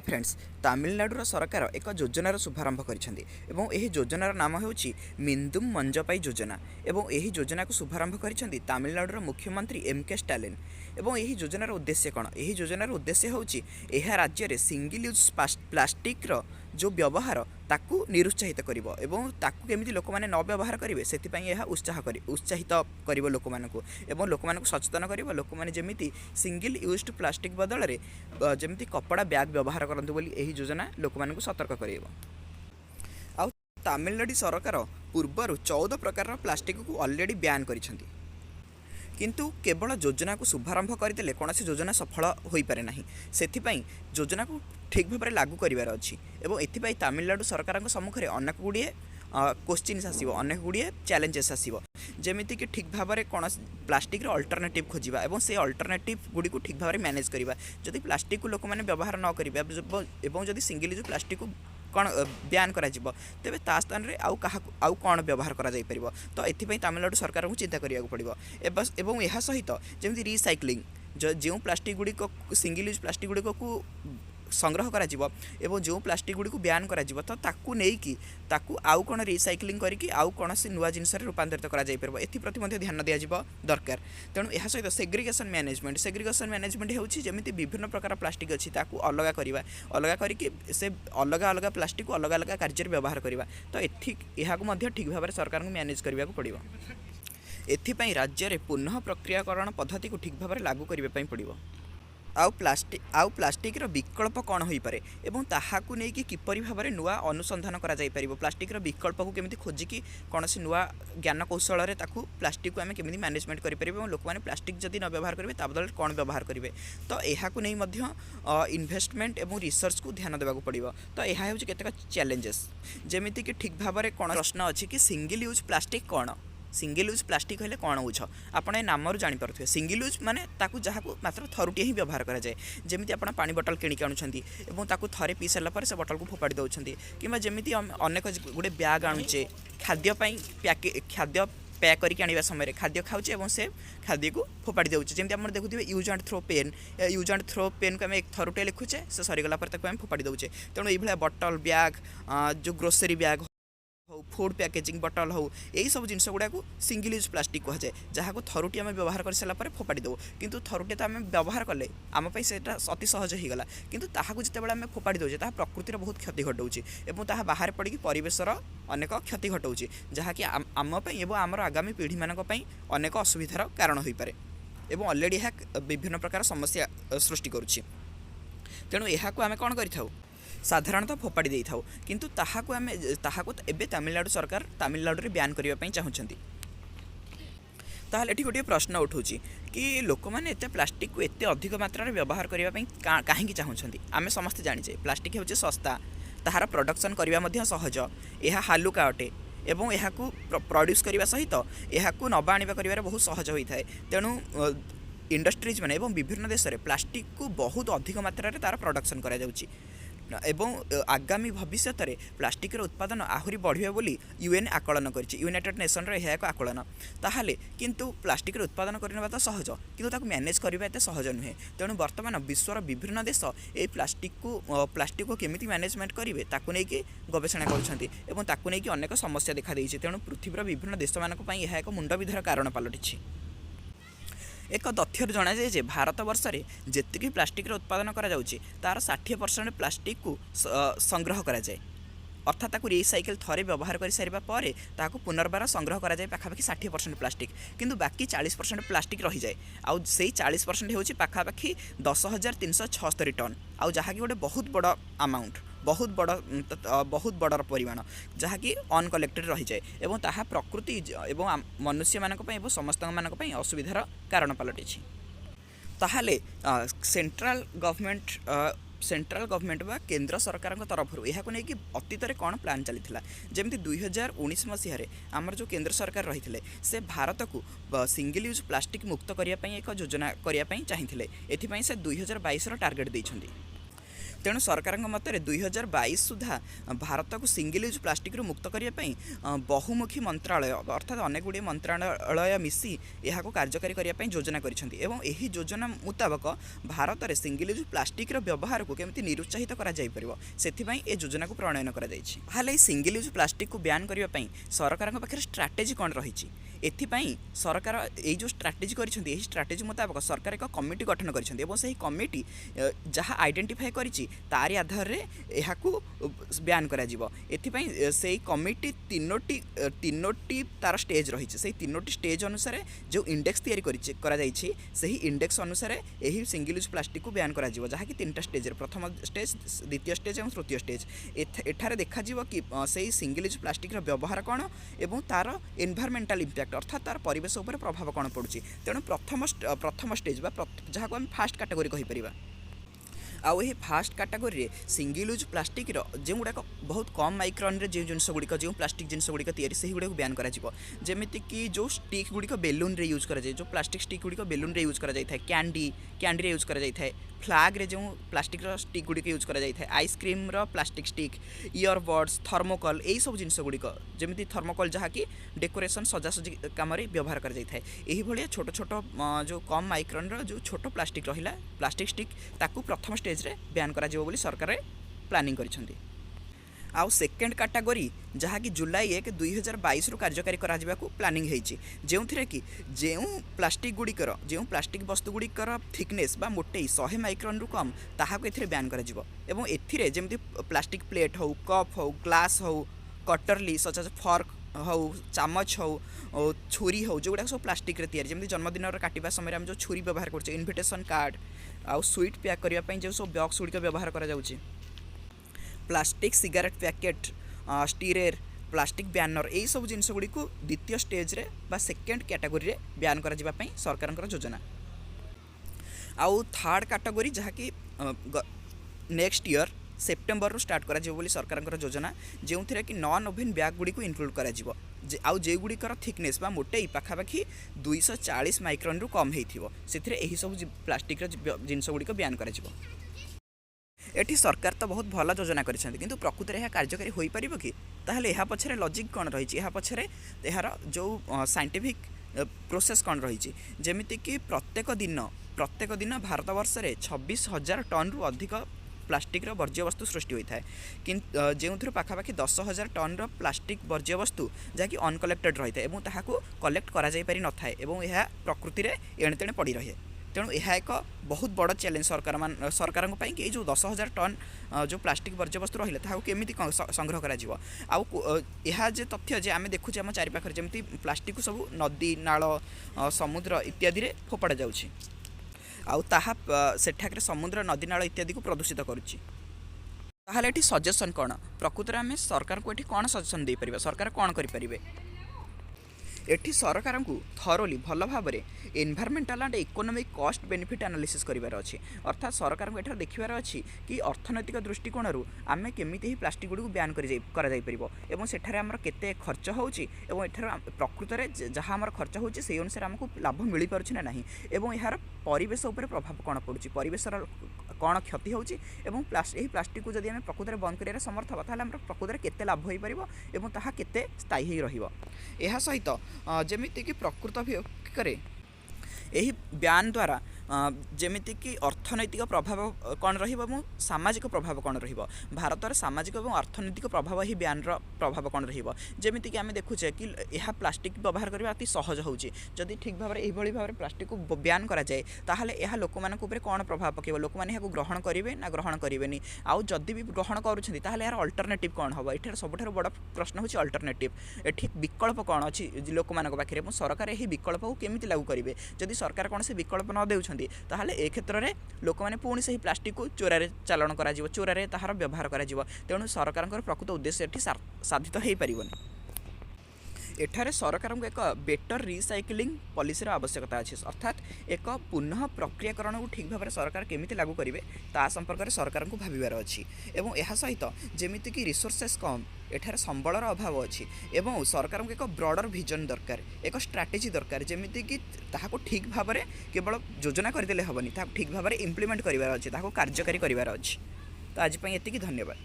Hi friends, तमिलनाडुर सरकार एक योजनार शुभारंभ करिसेंती एवं एही योजनार नाम हेउची मिंदुम मंजपाई योजना एवं एही योजना को शुभारंभ करिसेंती तमिलनाडुर मुख्यमंत्री एम.के. स्टालिन। एवं एही योजनार उद्देश्य कौन? एही योजनार उद्देश्य होउची एहा राज्य रे सिंगल यूज प्लास्टिक रो जो व्यवहार ताकू निरुत्साहित करिवो एवं ताकू केमिति लोक माने न व्यवहार करिवे सेतिपई एहा उत्साहित करिवो लोक मानकु एवं लोक मानकु सचेतन करिवो लोक माने जेमिति सिंगल यूज्ड प्लास्टिक बदल रे जेमिति कपड़ा बैग व्यवहार करंतु बोली एही योजना लोक मानकु सतर्क करिवो। आ तमिलनाडु सरकार पूर्वर 14 प्रकार प्लास्टिक को ऑलरेडी बैन करिसेंती, किंतु केवल योजना को शुभारंभ करदेले कौन सी योजना सफल हो पारे ना। से योजना को ठीक भाव में लागू करार अच्छी और एपाई तमिलनाडु सरकार सम्मुखें अनेक गुड़िए क्वेश्चन आसो, अनेक गुड़िए चैलेंजेस आसो, जमीती कि ठीक भाव में कौन प्लास्टिक अल्टरनेटिव खोजा और से अल्टरनेटिव गुड़ी को ठीक भाव में मैनेज करवा। जदि प्लास्टिक को लोक मैंने व्यवहार न करें जदि सिंगल यूज प्लास्टिक को कौन बैन कर तेरे ता स्थान में आउ कौन व्यवहार कर तो ये तमिलनाडु सरकार को चिंता करा पड़ो। एवं यह सहित जमी रिसाइक्लिंग जो प्लास्टिक गुड़िक सिंगल यूज प्लास्टिक गुड़िक को संग्रह करा एवं जो प्लास्टिक गुड़ी को बैन करा तो ताकू नहीं ताकू आउ कौन रिसाइक्लिंग करके आउ कौन से नुआ जिनस रूपांतरित कर एप्रति ध्यान दिया दरकार। तेणु यह सहित सेग्रीगेशन मैनेजमेंट होउछि जेमिति विभिन्न प्रकार प्लास्टिक अच्छी ताकू अलग करवा, अलग करके से अलग अलग प्लास्टिक को अलग अलग कार्य व्यवहार करवा। तो यह ठीक भाव में सरकार को मैनेज करने को पड़ो। एथिपाई राज्य में पुनः प्रक्रियाकरण पद्धति को ठीक भाव में लागू करने पड़ो। आउ प्लास्टिक विकल्प कौन हो पारे एवं ताहाकू नहीं कि किपरि भाव में नुआ अनुसंधान करा जाई परिबो, प्लास्टिक विकल्प को केमिति खोजिकी कौन से नुआ ज्ञान कौशल रे ताकू प्लास्टिक को आम केमिति मैनेजमेंट करि परिबो। लोक माने प्लास्टिक जदि न व्यवहार करेंगे ता बदल कौन व्यवहार करेंगे तो यह नहीं इन्वेस्टमेंट एवं रिसर्च को ध्यान देवा पड़ो। तो यह हूँ केतेक चैलेंजेस जमीती कि ठीक भाव में कौन प्रश्न अच्छी कि सिंगल यूज प्लास्टिक कौन, सिंगल यूज प्लास्टिक कहले कौन हो आपड़ नाम जापे। सिंगल यूज माने ताकू जहाँ मात्र थरुटे ही व्यवहार कराए, जमी आप पानी बोतल किणिक आणुछंती एवं ताकू थरे पी सारा पर से बोतल को फोपाड़ी दौरान कि जमी अनेक गोटे ब्याग आणुचे खाद्यपाई खाद्य पैक करके आने समय खाद्य खाऊे और से खाद्य को फोपाड़ी देउचे। जमी आप देखुए use and throw pen, use and throw pen को आम एक थरुटे लिखुचे से सरीगला आम फोपाड़ी दौचे। तेणु ये बोतल ब्याग जो ग्रोसरी ब्याग हो फूड पैकेजिंग बटल हो यही सब जिन गुड़ा को सिंगल यूज प्लास्टिक कहुए जहाँ को थरुटी आम व्यवहार कर सारापर फोपाड़ी देव। किंतु थरुटे तो आम व्यवहार कले आमपाई से अति सहज होगला, किंतु ताहाकू जितेबाला आम फोपाड़ी दौचे ताहा प्रकृतिर बहुत क्षति घटाऊँच और ताहा बाहर पड़ी परिवेशर अनेक क्षति घटाऊँच जहाँकि आमपाई और आमर आगामी पीढ़ी मानी अनेक असुविधार कारण हो पारे और अलरेडी यह विभिन्न प्रकार समस्या सृष्टि करुच्ची। तेणु यह आम कौन कर साधारणतः फोपाड़ी दे था, किंतु ताहाकू एबे तमिलनाडु सरकार तमिलनाडु में बैन करने चाहते। ताहले एठी गोटे प्रश्न उठूँ कि लोक मैंने एत प्लास्टिक को एत अधिक मात्रा व्यवहार करने कहीं चाहते। आम समस्ते जाचे प्लास्टिक हूँ सस्ता, ताहार प्रोडक्शन करने सहज, यह हालुका अटे एवं यह प्रोड्यूस करने सहित यह नवा आने कर बहुत सहज होता है। तेणु इंडस्ट्रीज मैंने विभिन्न देश में प्लास्टिक को बहुत अधिक मात्रा तार प्रोडक्शन करा जाउची एवं आगामी भविष्य में प्लास्टिक उत्पादन आहरी बढ़िया बोली यूएन आकलन कर यूनाइटेड नेशन यह एक आकलन। ताहले किंतु प्लास्टिक उत्पादन करने तो सहज किंतु ताको मैनेज करबा एते सहज नुहे। तेणु वर्तमान विश्वर विभिन्न देश ए प्लास्टिक को केमिति मैनेजमेंट करेंगे ताकू नहीं गवेषणा कर अनेक समस्या देखा देइछि। तेणु पृथ्वीर विभिन्न देश मानक पई यह एक मुंड विधर कारण पलटिछि। एक तथ्य जना जाए जे भारत वर्ष में जी प्लास्टिक उत्पादन करा जाउछि तार 60% प्लास्टिक को संग्रह करा जाए, अर्थात ताकू रिसाइकल थरे व्यवहार कर सारा पर ताकू पुनर्बार संग्रह करा जाए पाखापाखि 60% प्लास्टिक, किंतु बाकी 40% प्लास्टिक रही जाए। आउ से 40% होछि पाखापाखि 10,376 टन, आउ जहाँकि गोटे बहुत बड़ अमाउंट बहुत बड़ परिमाण जहाँकि अनकलेक्टेड रही जाए एवं ताहा प्रकृति एवं मनुष्य मानक पई एवं समस्त मानक पई असुविधार कारण पलटिछि। ताहाले सेंट्रल गवर्नमेंट बा केंद्र सरकार तरफ यह नहीं अतीत में कौन प्लान चली जमी 2019 मसीह आमर जो केंद्र सरकार रही से भारत को सिंगल यूज प्लास्टिक मुक्त करने एक योजना करने चाहिए। एथिपाई से 2022 टार्गेट देइछन्ति। तेणु सरकार मतरे 2022 सुधा भारत को सिंगल यूज प्लास्टिक रु मुक्त करने बहुमुखी मंत्रालय अर्थात अनेक गुड़िए मंत्रालय मिसी यह कार्यकारी करने योजना कर योजना मुताबक भारत में सिंगल यूज प्लास्टिक व्यवहार को केमती निरुत्साहित कर योजना को प्रणयन कर सिंगल यूज प्लास्टिक को ब्यान करने सरकार पाखे स्ट्राटेजी कौन रही एथिपाई सरकार ये जो स्ट्राटेजी कर स्ट्राटेजी मुताबक सरकार एक कमिटी गठन कर कमिटी जहाँ आइडेंटिफाई करी तारी आधार रे यह ब्यान से कमिटी तीनोटी तार स्टेज रही से तीनोटी स्टेज अनुसार जो इंडेक्स तैयारी इंडेक्स अनुसार यही सिंगल यूज प्लास्टिक को ब्यान करा तीन टा स्टेज प्रथम स्टेज द्वितीय स्टेज और तृतीय स्टेज एठारे देखा कि से सिंगल यूज प्लास्टिक व्यवहार कौन और तार एनवायरमेंटल इंपैक्ट अर्थात तार परिवेश उपर प्रभाव कौन पड़ुछि तेणु प्रथम स्टेज जहाँ को आम फास्ट कैटेगरी कहीपर आउ ये fast category single use plastic जो गुड़ाक बहुत कम माइक्रन रे जो जिनस गुड़िक जो प्लास्टिक जिनस गुड़िक तैयारी गुड़ाक ब्यान करमिति जो स्टिक गुड़िक बेलून रे यूज कराए जो प्लास्टिक स्टिक गुड़िक बेलून रे यूज कराए कैंडी रे यूज कराए फ्लाग रे जो प्लास्टिक स्टिक गुड़िक यूज कराए ice cream plastic stick earbuds thermocol यही सब जिनस गुड़िक जमी थर्मोकल जहाँकि डेकोरेशन सजासजी कम व्यवहार कर छोट छोट जो कम माइक्रन जो छोट प्लास्टिक रहा प्लास्टिक स्टिक ताकू प्रथम स्टेज रे ब्यान करा जिवो बोली सरकार प्लानिंग करिसेंती। आउ सेकेंड कैटेगरी जहाँकि जुलाई 1 2022 रु कार्यकारी करा प्लानिंग होती जो कि जो प्लास्टिक गुड़िकर जो प्लास्टिक वस्तु गुड़िकर थिकनेस बा मोटे 100 माइक्रन रु कम ताहाको एथिरे ब्यान करा एथिरे जेमती प्लास्टिक प्लेट हो कप हो ग्लास हो कटरली सच एज फर्क हो चामच हो छुरी हो जो गुड़ा सब प्लास्टिक रे तैयारी जमी जन्मदिन काटिबा समय आम जो छुरी व्यवहार करछे इनविटेशन कार्ड आउ स्वीट पैक करने जो सब बॉक्स गुड़िक व्यवहार करा प्लास्टिक सिगारेट पैकेट स्टीरेर प्लास्टिक बैनर यही सब जिनस गुड़ी को द्वितीय स्टेज रे बा सेकेंड कैटेगरी रे ब्यान करा जिबा पई सरकार योजना। आउ थर्ड कैटेगरी जहाँकि नेक्स्ट ईयर सेप्टेम्बर स्टार्ट करा बोली सरकार योजना जो कि नॉन ओभेन बैग गुड़ी को इनक्लूड करा आउ जे गुड़िकर थिकनेस बा मोटे पाखापाखि 240 माइक्रन रु कम होइथिबो सेथिरे एही सब प्लास्टिक जिनस गुड़िक ब्यान करा एठी सरकार तो बहुत भल योजना करिसेंती किंतु प्रकृत में यह कार्यकारी हो पार कि ताहले यह पछरे लॉजिक कौन रही यह पछरे यार जो साइंटिफिक प्रोसेस कौन रही जमीती कि प्रत्येक दिन भारतवर्ष में 26,000 टन रु अधिक प्लास्टिक वर्ज्य वस्तु सृष्टि होता है कि जो पाखापाखि 10,000 टन प्लास्टिक वर्ज्य वस्तु जहाँकि अनकलेक्टेड रही है और ताहाको कलेक्ट करा जाई पारि न थाए एवं यह प्रकृति में एणे तेणे पड़ी रहे तेणु यह एक बहुत बड़ चैलेंज सरकार कि जो 10,000 टन जो प्लास्टिक वर्ज्य वस्तु रहा केमी संग्रह कर तथ्य जे आम देखुचे आम चारिपाखे जमी प्लास्टिक को सब नदी नाल समुद्र इत्यादि फोपड़ा जाउछि आउ ताहा सेठाके समुद्र नदी नाल इत्यादि को प्रदूषित करुच्ची ताहले एठी सजेशन कौन प्रकृत में सरकार को एठी कौन सजेशन दे परिबा सरकार कौन करि परिबे एठी सरकार को थरोली भल भाव में environmental and economic cost benefit analysis करिवार अछि अर्थात सरकार को एठार देखिबार अछि कि अर्थनैतिक दृष्टिकोण आम केमिति ही प्लास्टिक गुडी को ब्यान करा जाई परिबो एवं सेठारे हमर केते खर्च होउछि एवं एठार प्रकृत में जहाँ आम खर्च होउछि से अनुसार हमको लाभ मिल पारुछि ना नहीं एवं यार परिवेश उपर प्रभाव कौन पड़ुछि परिवेशर कौन क्षति होउछि एवं प्लास्टिक को जदि आम प्रकृत में बंद करियार समर्थ हबा ताहले हमर प्रकृत में केते लाभ होई परिबो एवं ताहा केते स्थायी होई रहिबो एहा सहित जमिति कि प्रकृत करे यही ब्यान द्वारा जमिति कि अर्थनैतिक प्रभाव कौन रहिबो सामाजिक प्रभाव कौन रहिबो भारतर सामाजिक और अर्थनैतिक प्रभाव ही ब्यान प्रभाव कौन रहिबो जमिति कि आमे देखुचे कि यह प्लास्टिक व्यवहार करबा अति सहज होउची जदि ठीक भाव में एभली भाव में प्लास्टिक को ब्यान करा जाए ताहले यह लोक मानक ऊपर कौन प्रभाव पकेबो लोक माने यह ग्रहण करिवे ना ग्रहण करिवेनी आउ जदि भी ग्रहण करूछथि ताहले यार अल्टरनेटिव कौन होबो एठार सबठार बड़ प्रश्न होची अल्टरनेटिव एठी विकल्प कौन अछि लोक मानक पाखरे सरकार यही विकल्प को केमिति लागू करिवे जदि सरकार कौन से विकल्प न देउछथि ताहले ए क्षेत्र में लोक मैंने पुणी से प्लास्टिक को चोरारे चालान करा चोरारे ताहार व्यवहार करा तेणु सरकार प्रकृत उद्देश्य एठी साधित हो पारिबनी एठारे सरकार को एक बेटर रिसाइक्लिंग पॉलिसी आवश्यकता अच्छे अर्थात एक पुनः प्रक्रियाकरण को ठीक भाव में सरकार केमिति लागू करेंगे ता संपर्क में सरकार को भाविबार अच्छी एवं यह सहित जेमिति कि रिसोर्सेस कम एठारे संबलर अभाव अच्छी एवं सरकार को एक ब्रॉडर विजन दरकार एक स्ट्राटेजी दरकार जेमिति कि ताहाको ठीक भाव में केवल योजना करदेले हेबनी ताहाको ठीक भाव में इम्प्लीमेंट करिवार अछि ताहाको कार्यकारी करिवार अछि। ତ ଆଜି ପାଇଁ ଏତିକି, ଧନ୍ୟବାଦ।